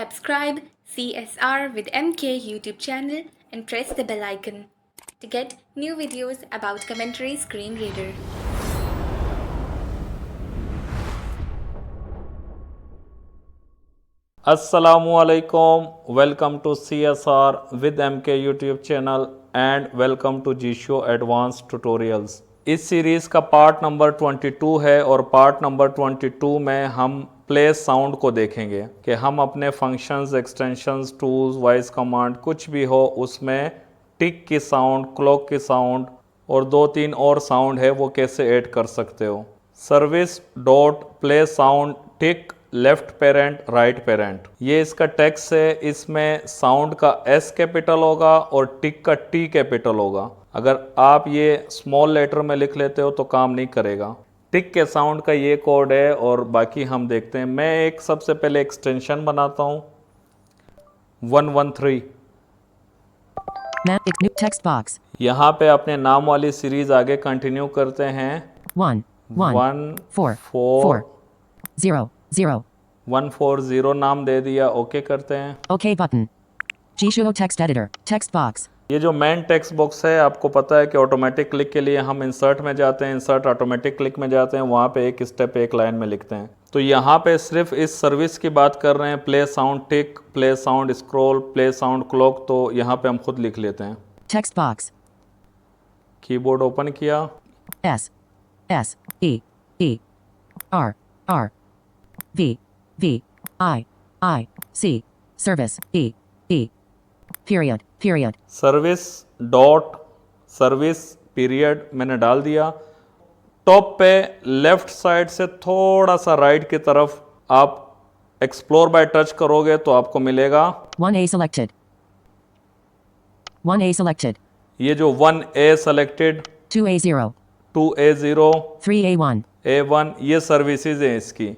Subscribe CSR with MK YouTube channel and press the bell icon to get new videos about Commentary Screen Reader. Assalamualaikum, welcome to CSR with MK YouTube channel and welcome to GShow Advanced Tutorials। इस series का part number 22 है और part number 22 में हम place sound को देखेंगे कि हम अपने functions, extensions, tools, voice command कुछ भी हो उसमें टिक की साउंड, क्लॉक की साउंड और 2-3 और साउंड है वो कैसे ऐड कर सकते हो। Service dot play sound tick left parent right parent, ये इसका टेक्स्ट है। इसमें साउंड का एस कैपिटल होगा और टिक का टी कैपिटल होगा। अगर आप ये स्मॉल लेटर में लिख लेते हो तो काम नहीं करेगा। टिक के साउंड का ये कोड है और बाकी हम देखते हैं। मैं एक सबसे पहले एक्सटेंशन बनाता हूँ 113। एक न्यू टेक्स्ट बॉक्स। यहाँ पे अपने नाम वाली सीरीज आगे कंटिन्यू करते हैं। 140 नाम दे दिया, ओके करते हैं। Okay button. GShow text editor text box. ये जो मेन टेक्स्ट बॉक्स है, आपको पता है कि ऑटोमेटिक क्लिक के लिए हम इंसर्ट में जाते हैं, इंसर्ट ऑटोमेटिक क्लिक में जाते हैं, वहाँ पे एक स्टेप एक लाइन में लिखते हैं। तो यहाँ पे सिर्फ इस सर्विस की बात कर रहे हैं, play sound tick, play sound scroll, play sound clock. तो यहाँ पे हम खुद लिख लेते हैं। Text box. कीबोर्ड ओपन किया। S E R R V I C service E period service dot service period मैंने डाल दिया। टॉप पे लेफ्ट साइड से थोड़ा सा राइट की तरफ आप एक्सप्लोर बाय टच करोगे तो आपको मिलेगा 1A selected 1A selected। ये जो 1A selected 2A0 2A0 3A1 A1 ये सर्विसेज हैं इसकी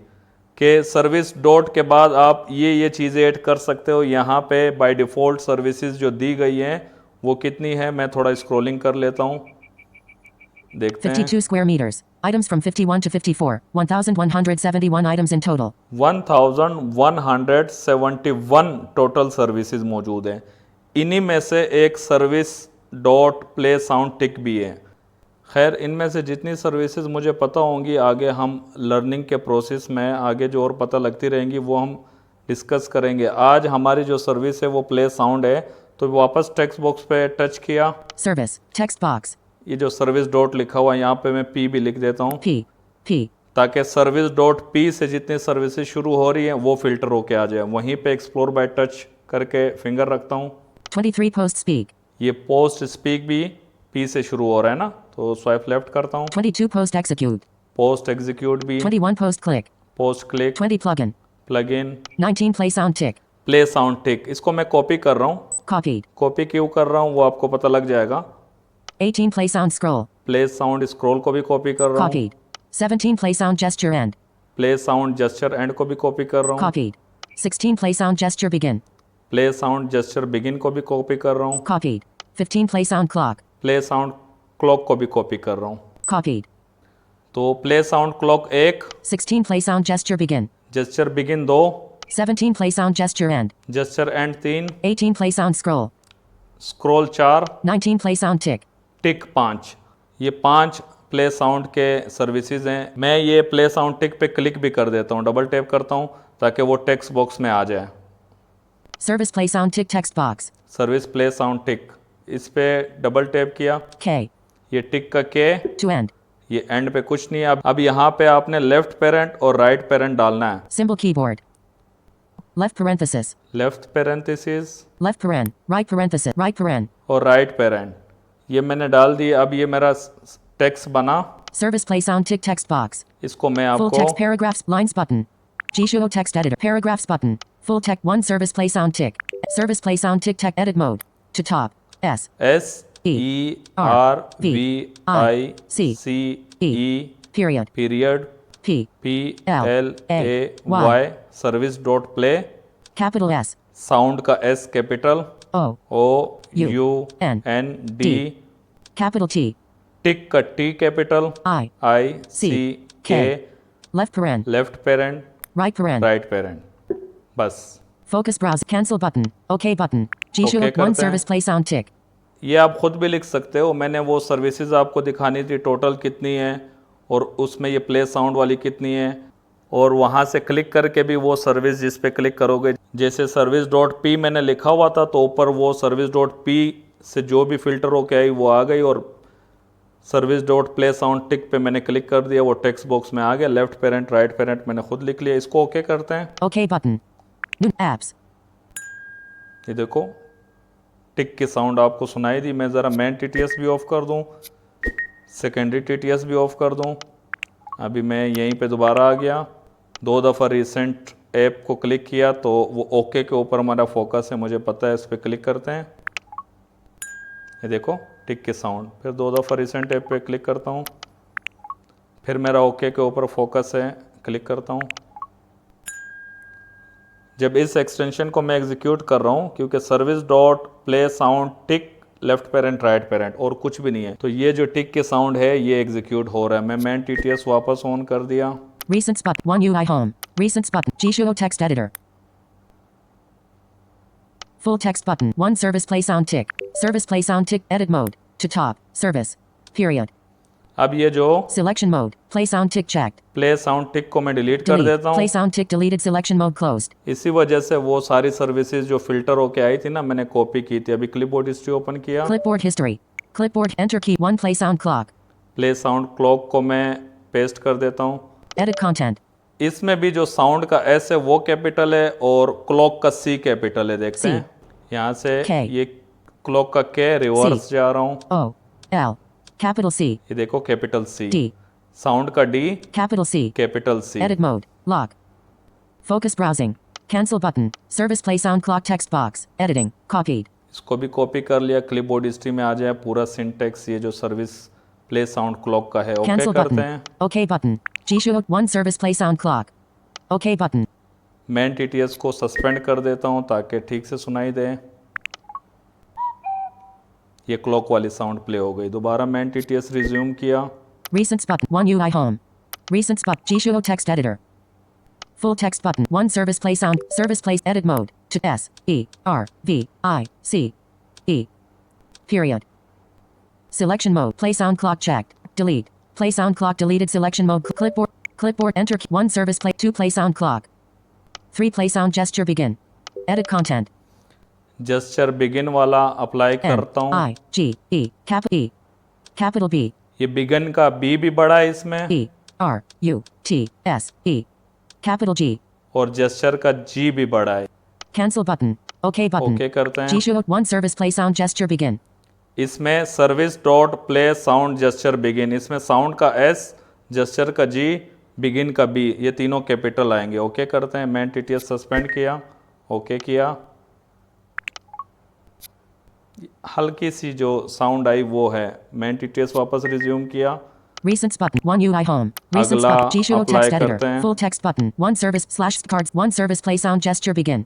के सर्विस डॉट के बाद आप ये चीज़ें ऐड कर सकते हो। यहाँ पे बाय डिफ़ॉल्ट सर्विसेज जो दी गई हैं वो कितनी है, मैं थोड़ा स्क्रॉलिंग कर लेता हूँ, देखते हैं। 52 square meters items from 51 to 54 1171 items in total 1171 total services मौजूद हैं। इन्हीं में से एक सर्विस डॉट प्ले साउंड टिक भी है। खैर इनमें से जितनी सर्विसेज मुझे पता होंगी आगे हम लर्निंग के प्रोसेस में आगे जो और पता लगती रहेंगी वो हम डिस्कस करेंगे। आज हमारी जो सर्विस है वो प्ले साउंड है। तो वापस टेक्स्ट बॉक्स पे टच किया, सर्विस टेक्स्ट बॉक्स। ये जो सर्विस डॉट लिखा हुआ है यहाँ पे मैं पी भी लिख देता हूँ P ताकि सर्विस डॉट पी से जितनी सर्विसेज शुरू हो रही हैं वो फिल्टर होके आ जाए। वहीं पे एक्सप्लोर बाय टच करके फिंगर रखता हूँ। 23 पोस्ट स्पीक, ये पोस्ट स्पीक भी पी से शुरू हो रहा है ना, तो स्वाइप लेफ्ट करता हूँ। 22 पोस्ट एक्सिक्यूट, पोस्ट एग्जीक्यूट भी, 21 post click, post click, 20 plugin, 19 play sound tick. Play sound tick इसको मैं कॉपी कर रहा हूँ। कॉपी क्यों कर रहा हूँ वो आपको पता लग जाएगा। 18 play sound scroll, play sound scroll को भी कॉपी कर रहा हूँ। 17 play sound gesture and, play sound gesture and को भी कॉपी कर रहा हूँ। 16 play sound gesture begin, play sound gesture begin को भी कॉपी कर रहा हूँ। 15 play sound clock, play sound clock को भी कॉपी कर रहा हूँ। 2 तो play sound clock 1, 16 play sound gesture begin, gesture begin 2, 17 play sound gesture end, gesture end 3, 18 play sound scroll, scroll 4, 19 play sound tick, tick 5। ये 5 प्ले साउंड के services हैं। मैं ये प्ले साउंड टिक पे क्लिक भी कर देता हूँ, डबल टैप करता हूँ ताकि वो टेक्स्ट बॉक्स में आ जाए। Service play sound tick text box, service play sound tick, इस पे डबल टैप किया। K ये टिक का के to end, ये एंड पे कुछ नहीं है। अब यहाँ पे आपने लेफ्ट पेरेंट और राइट पेरेंट डालना है। symbol keyboard, left parenthesis, left parenthesis left paren, right parenthesis, right paren, और राइट पेरेंट ये मैंने डाल दी। अब ये मेरा टेक्स्ट बना। service play sound tick text box, इसको मैं full आपको text paragraphs lines button, GShow text editor paragraphs button, full text 1 service play sound tick, service play sound tick text edit mode, to top, SERVICE period, period PLAY service dot play, capital S, sound का S capital, OUND, capital T, टिक का T capital, ICK, left paren, left parent right paren, right parent. बस Focus browse. Cancel button. OK button. Jisho Okay one करते हैं। service play sound tick. ये आप खुद भी लिख सकते हो, मैंने वो सर्विसेज आपको दिखानी थी टोटल कितनी है और उसमें ये प्ले साउंड वाली कितनी है, और वहाँ से क्लिक करके भी वो सर्विस जिस पे क्लिक करोगे, जैसे सर्विस डॉट पी मैंने लिखा हुआ था तो ऊपर वो सर्विस डॉट पी से जो भी फिल्टर होके आई वो आ गई, और सर्विस डॉट प्ले साउंड टिक पे मैंने क्लिक कर दिया, वो टेक्स्ट बॉक्स में आ गया। लेफ्ट पेरेंट राइट पेरेंट मैंने खुद लिख लिया। इसको ओके करते हैं। OK button. New apps. ये देखो टिक की साउंड आपको सुनाई दी। मैं ज़रा मेन टीटीएस भी ऑफ कर दूं, सेकेंडरी टीटीएस भी ऑफ कर दूं। अभी मैं यहीं पे दोबारा आ गया, 2 दफ़ा रिसेंट ऐप को क्लिक किया तो वो ओके के ऊपर हमारा फोकस है, मुझे पता है। इस पर क्लिक करते हैं, ये देखो टिक की साउंड। फिर 2 दफ़ा रिसेंट ऐप पे क्लिक करता हूँ, फिर मेरा ओके के ऊपर फोकस है, क्लिक करता हूँ। जब इस एक्सटेंशन को मैं एग्जीक्यूट कर रहा हूँ, क्योंकि service dot play sound tick left parent right parent और कुछ भी नहीं है, तो ये जो टिक के साउंड है ये एग्जीक्यूट हो रहा है। मैं मेन टीटीएस वापस ऑन कर दिया। Recents button. One UI home. Recents button. Jisho text editor. Full text button. One service play sound tick. Service play sound tick. Edit mode. To top. Service. Period. अब ये जो Selection mode. Play sound tick checked. Play sound tick को मैं delete कर Delete. देता हूँ। Play sound tick deleted. Selection mode closed. इसी वजह से वो सारी सर्विसेज जो फिल्टर होके आई थी ना, मैंने कॉपी की थी। अभी क्लिपबोर्ड हिस्ट्री ओपन किया, Clipboard history. Clipboard enter key. One play sound clock. Play sound clock को मैं पेस्ट कर देता हूँ। Edit content. इसमें भी जो साउंड का एस है वो कैपिटल है और क्लॉक का सी कैपिटल है। देखते C. हैं यहाँ से K. ये क्लॉक का के रिवर्स जा रहा हूँ, O. L. Capital C. ये देखो कैपिटल सी। D. साउंड का D Capital C. Capital C. Edit mode. Lock. Focus browsing. Cancel button. Service play sound clock text box. Editing. Copied. इसको भी कॉपी कर लिया। क्लिपबोर्ड हिस्ट्री में आ जाए पूरा सिंटेक्स, ये जो सर्विस प्ले साउंड क्लॉक का है। ओके Cancel करते button. हैं। OK button. Jisho one service play sound clock. OK button. Main TTS को सस्पेंड कर देता हूँ ताकि ठीक से सुनाई दे। ये क्लॉक वाली साउंड प्ले हो गई। दोबारा मेन टीटीएस रिज्यूम किया। Recents button. One UI home. Recents button. Jisho text editor. Full text button. One service play sound. Service plays edit mode. To S E R V I C E. Period. Selection mode. Play sound clock checked. Delete. Play sound clock deleted. Selection mode. Clipboard. Clipboard enter key. One service play. 2 play sound clock. 3 play sound gesture begin. Edit content. Gesture begin वाला apply N करता हूँ। I G E capital E capital B ये begin का B भी बड़ा है इसमें, E R U T S E capital G. और जेस्चर का जी भी बड़ा है। Cancel button. OK button. Okay करते हैं। Jisho one service play sound gesture begin. इसमें service dot play sound gesture begin, इसमें साउंड का एस, जेस्चर का जी, बिगिन का बी, ये तीनों कैपिटल आएंगे। ओके करते हैं। मेन टीटीएस सस्पेंड किया, ओके किया। हल्की सी जो साउंड आई वो है। मेन टीटीएस वापस रिज्यूम किया। Recents button. One UI home. Recents अगला button. Jisho apply text editor. करते हैं। Full text button. One service slash cards. One service play sound gesture begin.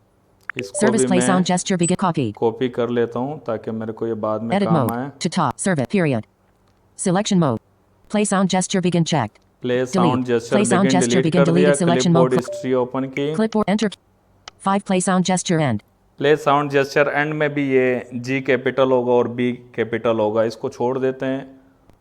इसको Service भी play मैं sound gesture begin. Copy. Copy कर लेता हूँ ताकि मेरे को ये बाद में Edit काम mode. आए। To top. Service. Period. Selection mode. Play sound gesture begin checked. Play sound gesture Play sound begin gesture delete begin कर दिया। deleted. Selection clipboard mode. History open की। Clipboard enter. 5 play sound gesture end. Play sound gesture and में भी ये G capital होगा और B capital होगा, इसको छोड़ देते हैं।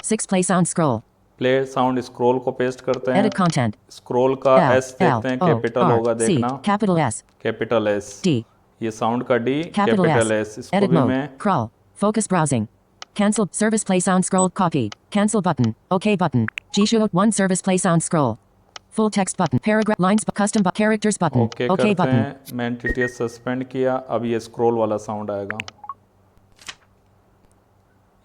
6 play sound scroll. Play sound scroll को पेस्ट करते हैं। Edit content. स्क्रॉल का L एस देखते हैं, L O कैपिटल होगा R C देखना, capital S capital S. D ये साउंड का D capital capital S. S. इसको Edit भी mode. मैं Crawl. Focus browsing. Cancel. Service play sound scroll. Copy. Cancel button. OK button. Jisho one service play sound scroll. Full text button. Paragraph lines. Custom characters button. Okay OK करते button. हैं। Main TTS suspend किया। अब ये scroll वाला sound आएगा।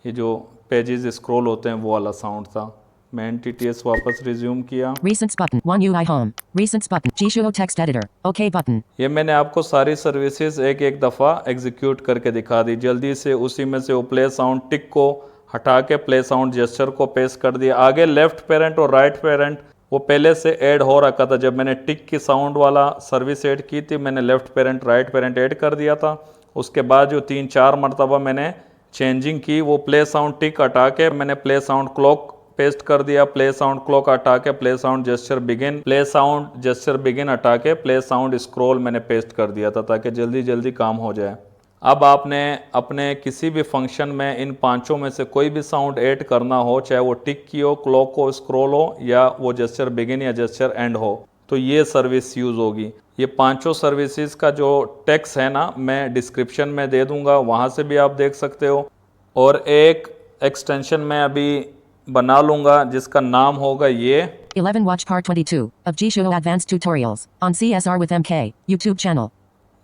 ये जो pages scroll होते हैं वो वाला साउंड था। मेन टीटीएस वापस रिज्यूम किया। Recents button. One UI home. Recents button. Jisho text editor. OK button. ये मैंने आपको सारी सर्विसेज एक एक दफ़ा एग्जीक्यूट करके दिखा दी। जल्दी से उसी में से वो प्ले साउंड टिक को हटा के प्ले साउंड जेस्चर को पेस्ट कर दिया। आगे लेफ्ट पेरेंट और राइट पेरेंट वो पहले से ऐड हो रखा था। जब मैंने टिक की साउंड वाला सर्विस ऐड की थी, मैंने left parent right parent add कर दिया था। उसके बाद जो 3-4 मरतबा मैंने चेंजिंग की, वो प्ले साउंड टिक हटा के मैंने प्ले साउंड क्लॉक पेस्ट कर दिया, प्ले साउंड क्लॉक हटा के play sound gesture begin, play sound gesture begin हटा के प्ले साउंड स्क्रॉल मैंने पेस्ट कर दिया था ताकि जल्दी जल्दी काम हो जाए। अब आपने अपने किसी भी फंक्शन में इन पांचों में से कोई भी साउंड ऐड करना हो, चाहे वो टिक की हो, क्लॉक हो, स्क्रॉल हो या वो जेस्चर बिगिन या जेस्चर एंड हो, तो ये सर्विस यूज़ होगी। ये पांचों सर्विसेज का जो टेक्स्ट है ना, मैं डिस्क्रिप्शन में दे दूंगा, वहाँ से भी आप देख सकते हो। और एक एक्सटेंशन मैं अभी बना लूँगा जिसका नाम होगा ये 11 Watch Part 22 of Jishuo Advanced Tutorials on CSR with MK YouTube channel.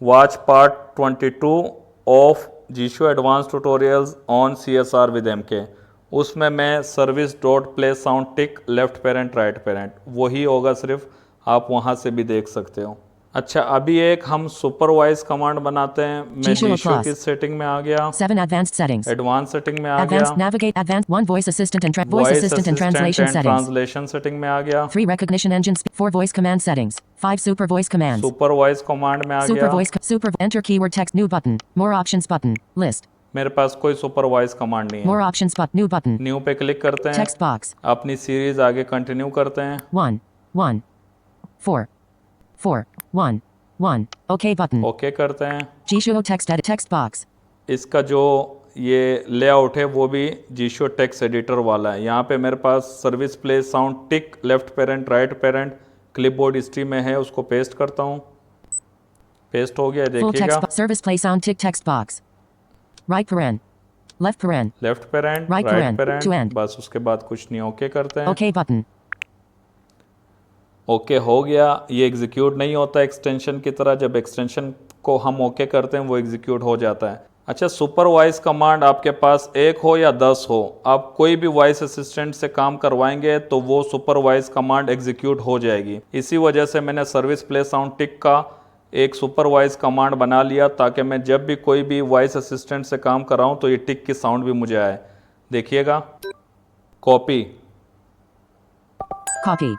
Watch part 22 of जीशो advance tutorials on CSR with MK। उसमें मैं service dot play sound tick left parent right parent वही होगा, सिर्फ आप वहाँ से भी देख सकते हो। अच्छा, अभी एक हम सुपरवाइज कमांड बनाते हैं। मैं Jishuo जीशो Plus. की सेटिंग में आ गया, 7 Advanced Settings. एडवांस सेटिंग में आ Advanced गया, Navigate Advanced 1 Voice Assistant and Voice voice Assistant and assistant Translation and Settings. Translation setting में आ गया, 3 Recognition Engines. 4 Voice Command Settings. 5 Super Voice Commands. Supervise command में आ Super गया। Voice Super Enter Keyword Text New Button. More Options Button. List. मेरे पास कोई supervise command नहीं More है। Options Button. New Button. New पे click करते हैं, Text box. अपनी सीरीज आगे कंटिन्यू करते हैं। 1 1 4 4 1 1 OK button. ओके करते हैं। Jishuo Text Edit Text box. इसका जो ये लेआउट है वो भी जीशो टेक्स्ट एडिटर वाला है। यहाँ पे मेरे पास service play sound tick left parent right parent clipboard history में है, उसको पेस्ट करता हूँ। पेस्ट हो गया, Full देखिएगा। text Service Play Sound Tick Text box. Right paren. Left paren. Left parent Right right paren, to parent, end. बस उसके बाद कुछ नहीं। ओके करते हैं। OK button. ओके हो गया। ये एग्जीक्यूट नहीं होता एक्सटेंशन की तरह, जब एक्सटेंशन को हम ओके करते हैं वो एग्जीक्यूट हो जाता है। अच्छा, सुपरवाइज कमांड आपके पास एक हो या 10 हो, आप कोई भी वॉइस असिस्टेंट से काम करवाएंगे तो वो सुपरवाइज कमांड एग्जीक्यूट हो जाएगी। इसी वजह से मैंने सर्विस प्ले साउंड टिक का एक सुपरवाइज कमांड बना लिया ताकि मैं जब भी कोई भी वॉइस असिस्टेंट से काम कर रहा हूँ तो ये टिक की साउंड भी मुझे आए। देखिएगा, कॉपी, Copied.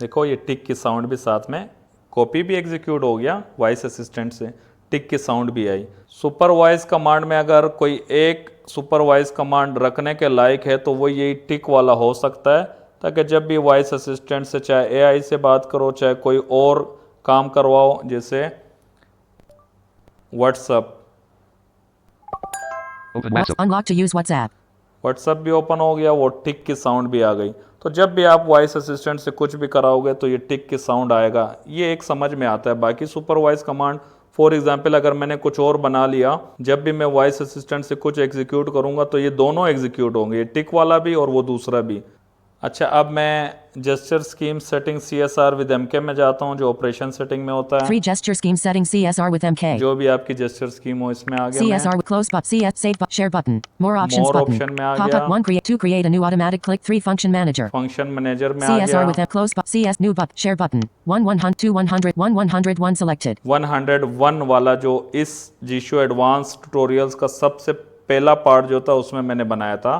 देखो ये टिक की साउंड भी साथ में, कॉपी भी एग्जीक्यूट हो गया वॉइस असिस्टेंट से, टिक की साउंड भी आई। सुपरवाइज कमांड में अगर कोई एक सुपरवाइज कमांड रखने के लायक है तो वो यही टिक वाला हो सकता है, ताकि जब भी वॉइस असिस्टेंट से चाहे AI से बात करो चाहे कोई और काम करवाओ, जैसे WhatsApp, Unlock to use WhatsApp. WhatsApp भी ओपन हो गया, वो टिक की साउंड भी आ गई। तो जब भी आप वॉइस असिस्टेंट से कुछ भी कराओगे तो ये टिक की साउंड आएगा। ये एक समझ में आता है। बाकी सुपरवाइज कमांड, फॉर एग्जांपल अगर मैंने कुछ और बना लिया, जब भी मैं वॉइस असिस्टेंट से कुछ एग्जीक्यूट करूंगा तो ये दोनों एग्जीक्यूट होंगे, ये टिक वाला भी और वो दूसरा भी। अच्छा, अब मैं gesture scheme setting CSR with MK में जाता हूँ, जो ऑपरेशन सेटिंग में होता है। 3 Gesture Scheme Setting CSR with MK. जो भी आपकी जेस्चर स्कीम हो इसमें आ गया CSR मैं। with Close But CS Save But Share Button. More Options More Button. option में आ Pop गया। up 1 Create 2 Create a new automatic click 3 Function Manager. Function manager में आ CSR with गया। M Close But CS New But Share Button. 1 100 2 100 1 101 selected. 101 वाला जो इस जीशो advance tutorials का सबसे पहला पार्ट जो था उसमें मैंने बनाया था।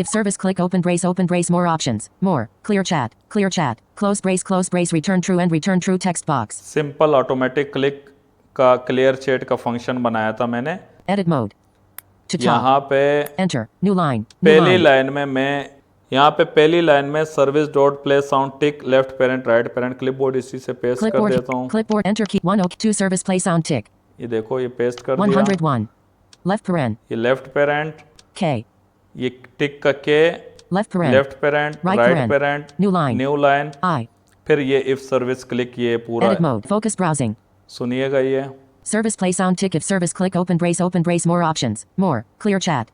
If service click open brace more options. More. Clear chat, close brace, return true text box. Simple automatic click का क्लियर चैट का फंक्शन बनाया था मैंने। Edit mode. To top. यहाँ पे Enter. New line. पहली लाइन में मैं यहाँ पे पहली लाइन में service dot play sound tick left parent right parent clipboard इसी से पेस्ट कर देता हूँ। Clipboard enter key 1 OK 2 service play sound tick. ये देखो, ये पेस्ट कर दिया। 101. Left paren. ये लेफ्ट पेरेंट, K. ये टिक का के, Left paren. Left parent Right right paren. Parent New line. New line, I. फिर ये इफ सर्विस क्लिक, ये पूरा Edit mode. Focus browsing. सुनिएगा। ये Service play sound tick if service click open brace more options. More. Clear chat,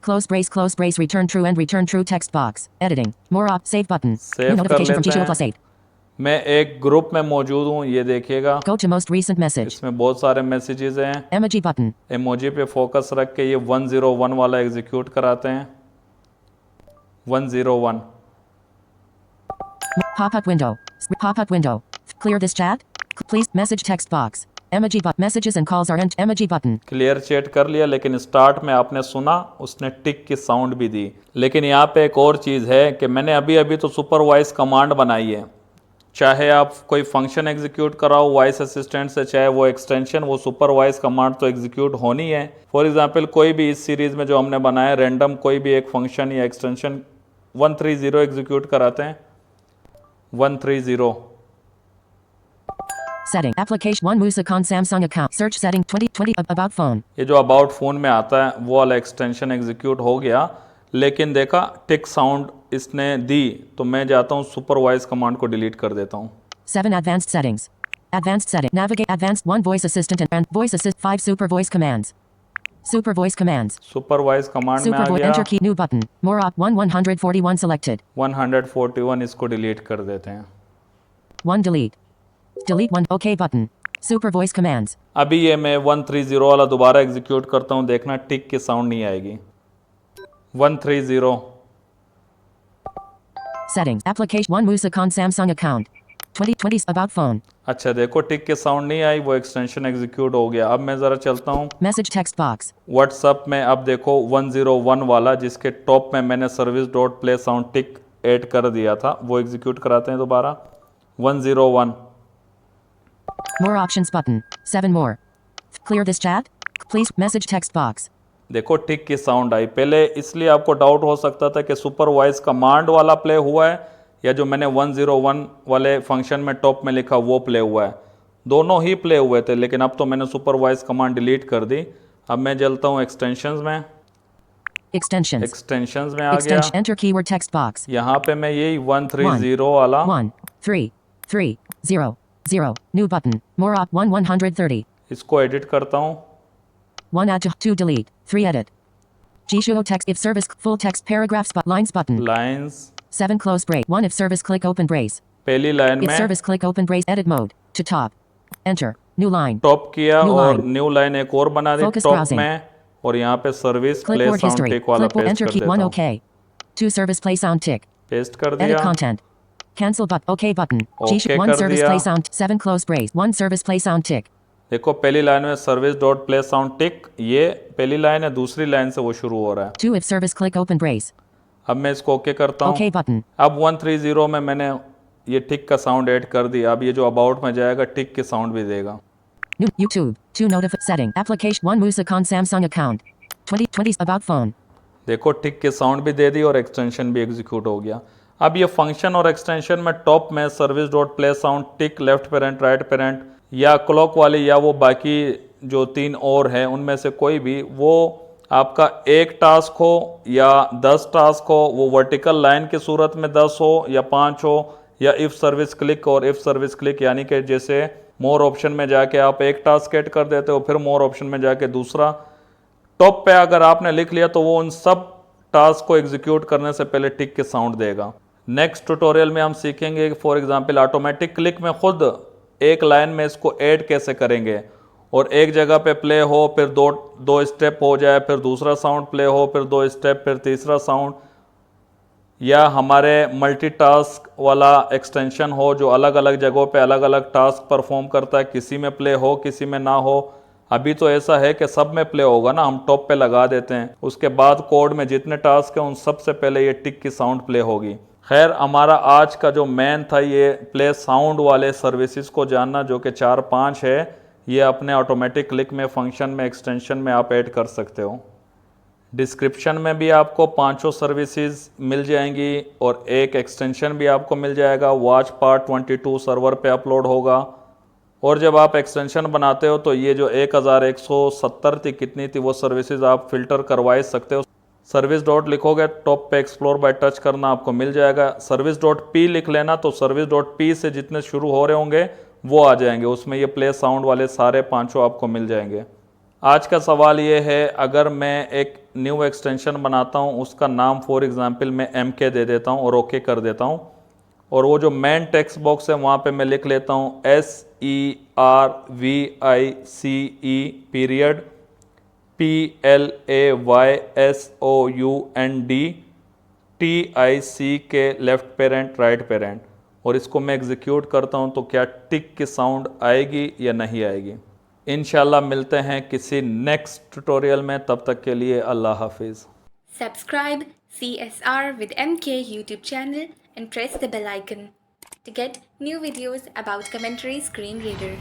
close brace, return true text box. Editing. More save button. Save New कर notification from लेते Jishuo हैं। Plus 8. मैं एक group में मौजूद हूँ, ये देखिएगा। Go to most recent message. इसमें बहुत सारे मैसेजेस हैं। Emoji button. इमोजी पे फोकस रख के ये 101 वाला एग्जीक्यूट कराते हैं। 101 Pop-up window. Clear this chat. Please message text box. Emoji but messages and calls are emoji button. Clear chat कर लिया, लेकिन स्टार्ट में आपने सुना उसने टिक की साउंड भी दी। लेकिन यहाँ पे एक और चीज़ है कि मैंने अभी तो सुपरवाइज कमांड बनाई है। चाहे आप कोई फंक्शन एग्जीक्यूट कराओ वॉइस असिस्टेंट से, चाहे वो एक्सटेंशन, वो सुपरवाइज कमांड तो एग्जीक्यूट होनी है। फॉर एग्जांपल कोई भी इस सीरीज़ में जो हमने बनाया रैंडम कोई भी एक फंक्शन या एक्सटेंशन 130 एग्जीक्यूट कराते हैं। 130 Setting. Application 1 Musicon Samsung account. Search setting 2020 about phone. ये जो अबाउट फ़ोन में आता है वो वाला एक्सटेंशन एग्जीक्यूट हो गया, लेकिन देखा टिक साउंड इसने दी, तो मैं जाता हूँ सुपरवाइज कमांड को डिलीट कर देता हूँ। 7 Advanced settings. Advanced setting. Navigate advanced 1 voice assistant and voice assist 5 super voice commands. Super voice commands. Supervise command में Super आ voice गया। enter key new button. More op 141 selected. 141 इसको delete कर देते हैं। 1 delete. Delete 1 OK button. Super voice commands. अभी ये मैं 130 वाला दोबारा एग्जीक्यूट करता हूँ, देखना टिक की साउंड नहीं आएगी। 130 Settings. Application 1 Musicon Samsung account. 2020 about phone. अच्छा देखो टिक की साउंड नहीं आई, वो एक्सटेंशन एग्जीक्यूट हो गया। अब मैं ज़रा चलता हूँ Message text box. व्हाट्सअप में। अब देखो 101 वाला जिसके टॉप में मैंने सर्विस डॉट प्ले साउंड टिक ऐड कर दिया था, वो एग्जीक्यूट कराते हैं दोबारा। 101 More options button. 7 more. Clear this chat. Please message text box. देखो टिक की साउंड आई। पहले इसलिए आपको डाउट हो सकता था कि सुपरवाइज कमांड वाला प्ले हुआ है या जो मैंने 101 वाले फंक्शन में टॉप में लिखा वो प्ले हुआ है। दोनों ही प्ले हुए थे, लेकिन अब तो मैंने सुपरवाइज कमांड डिलीट कर दी। अब मैं चलता हूँ एक्सटेंशंस में। Extensions. एक्सटेंशंस में आ गया। Extension. Enter keyword text box. यहाँ पे मैं यही 130 वाला 1 3 3 0 0 new button. More op 130. इसको एडिट करता हूँ। 1 add to 2 delete 3 edit. Gshow text if service full text paragraphs but lines button. Lines 7 close brace. 1 if service click open brace. पहली line If में service click open brace edit mode to top. Enter new line. Top किया New और line. New line एक और बना दी Focus top browsing. में, और यहाँ पे service play Clipboard sound history. टिक वाला Clipboard पेस्ट enter कर key देता 1 हूँ। OK. 2 service play sound tick. Paste कर Edit दिया। content. Cancel but OK button. OK 1 कर service दिया। play sound 7 close brace. 1 service play sound tick. देखो पहली लाइन में सर्विस डॉट प्ले साउंड टिक, ये पहली लाइन है, दूसरी लाइन से वो शुरू हो रहा है। 2 if service click open brace. अब मैं इसको ओके करता हूँ। OK button. अब 130 में मैंने ये टिक का साउंड ऐड कर दिया। अब ये जो अबाउट में जाएगा टिक के साउंड भी देगा। New YouTube. 2 notify setting. Application 1 Musicon Samsung account. 2020 about phone. देखो टिक के साउंड भी दे दी और एक्सटेंशन भी एग्जीक्यूट हो गया। अब ये फंक्शन और एक्सटेंशन में टॉप में service dot play sound tick left parent right parent या क्लॉक वाली या वो बाकी जो 3 और है उनमें से कोई भी, वो आपका एक टास्क हो या 10 टास्क हो, वो वर्टिकल लाइन की सूरत में 10 हो या 5 हो, या इफ़ सर्विस क्लिक और इफ़ सर्विस क्लिक, यानी कि जैसे मोर ऑप्शन में जाके आप एक टास्क ऐड कर देते हो, फिर मोर ऑप्शन में जाके दूसरा। टॉप पे अगर आपने लिख लिया तो वो उन सब टास्क को एग्जीक्यूट करने से पहले टिक के साउंड देगा। नेक्स्ट ट्यूटोरियल में हम सीखेंगे कि फॉर एग्जांपल ऑटोमेटिक क्लिक में खुद एक लाइन में इसको ऐड कैसे करेंगे, और एक जगह पे प्ले हो फिर दो स्टेप हो जाए, फिर दूसरा साउंड प्ले हो, फिर 2 स्टेप, फिर तीसरा साउंड, या हमारे मल्टीटास्क वाला एक्सटेंशन हो जो अलग अलग जगहों पे अलग अलग टास्क परफॉर्म करता है, किसी में प्ले हो किसी में ना हो। अभी तो ऐसा है कि सब में प्ले होगा ना, हम टॉप पे लगा देते हैं, उसके बाद कोड में जितने टास्क हैं उन सब से पहले ये टिक की साउंड प्ले होगी। खैर हमारा आज का जो मेन था ये प्ले साउंड वाले सर्विसेज को जानना, जो कि 4-5 है। ये अपने ऑटोमेटिक क्लिक में फंक्शन में एक्सटेंशन में आप ऐड कर सकते हो। डिस्क्रिप्शन में भी आपको 5 सर्विसेज मिल जाएंगी और एक एक्सटेंशन भी आपको मिल जाएगा। वॉच पार्ट 22 सर्वर पे अपलोड होगा, और जब आप एक्सटेंशन बनाते हो तो ये जो 1170 थी कितनी थी वो सर्विसेज आप फिल्टर करवा सकते हो। सर्विस डॉट लिखोगे टॉप पे एक्सप्लोर बाय टच करना आपको मिल जाएगा। सर्विस डॉट पी लिख लेना तो सर्विस डॉट पी से जितने शुरू हो रहे होंगे वो आ जाएंगे, उसमें ये प्ले साउंड वाले सारे 5 आपको मिल जाएंगे। आज का सवाल ये है, अगर मैं एक न्यू एक्सटेंशन बनाता हूँ उसका नाम फॉर एग्जांपल मैं MK दे देता हूँ और ओके कर देता हूँ, और वो जो मेन टेक्स्ट बॉक्स है वहाँ पे मैं लिख लेता हूँ SERVICE PLAYSOUND TIC left parent right parent, और इसको मैं एग्जीक्यूट करता हूँ तो क्या टिक की साउंड आएगी या नहीं आएगी। इंशाल्लाह मिलते हैं किसी नेक्स्ट ट्यूटोरियल में, तब तक के लिए अल्लाह हाफिज़। Subscribe CSR with MK YouTube channel and press the bell icon to get new videos about Commentary Screen Reader.